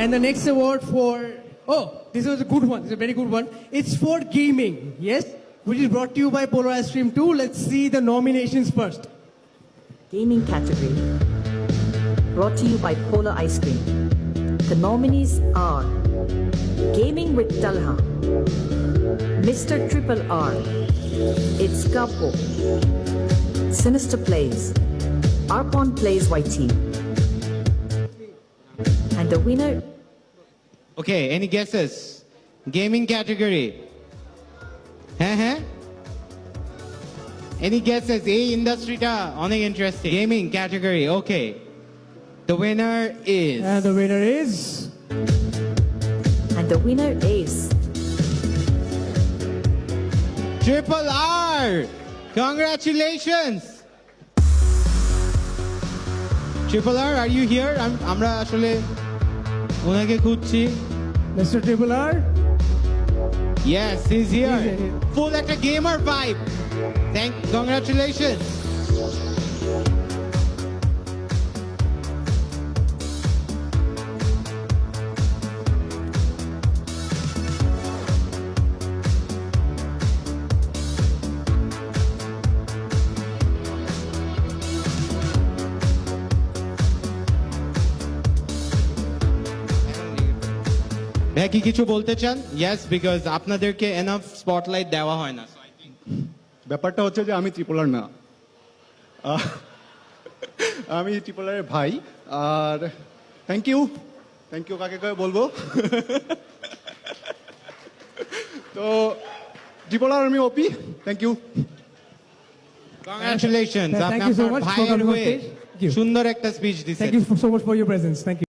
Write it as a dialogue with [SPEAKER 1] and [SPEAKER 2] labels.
[SPEAKER 1] And the next award for, oh, this was a good one. This is a very good one. It's for gaming, yes? Which is brought to you by Polar Ice Cream 2. Let's see the nominations first.
[SPEAKER 2] Gaming category. Brought to you by Polar Ice Cream. The nominees are Gaming with Talha, Mr. Triple R, It's Capo, Sinister Plays, Arpon Plays YT. And the winner,
[SPEAKER 3] Okay, any guesses? Gaming category. হ্যাঁ Any guesses? এই ইন্ডাস্ট্রিটা অনেক interesting. Gaming category, okay. The winner is
[SPEAKER 1] And the winner is...
[SPEAKER 2] and the winner is
[SPEAKER 3] Triple R. Congratulations. Triple R, are you here? আমরা আসলে ওনাকে খুঁজছি।
[SPEAKER 1] Mr. Triple R.
[SPEAKER 3] Yes, he's here.
[SPEAKER 1] He's here.
[SPEAKER 3] Full একটা gamer vibe. Congratulations. ভাই কি কিছু বলতে চান? Yes, because আপনাদেরকে enough spotlight দেওয়া হয় না।
[SPEAKER 4] ব্যাপারটা হচ্ছে যে আমি ত্রিপোলার না, আমি ত্রিপোলারের ভাই। আর থ্যাংক ইউ কাকে কাকে বলবো। তো ত্রিপোলার আমি ওপি, thank you.
[SPEAKER 3] Congratulations.
[SPEAKER 1] Thank you so much for
[SPEAKER 3] ভাইয়ের
[SPEAKER 1] coming on
[SPEAKER 3] হয়ে
[SPEAKER 1] stage. Thank you.
[SPEAKER 3] সুন্দর একটা স্পিচ দিছেন।
[SPEAKER 1] Thank you so much for your presence. Thank you.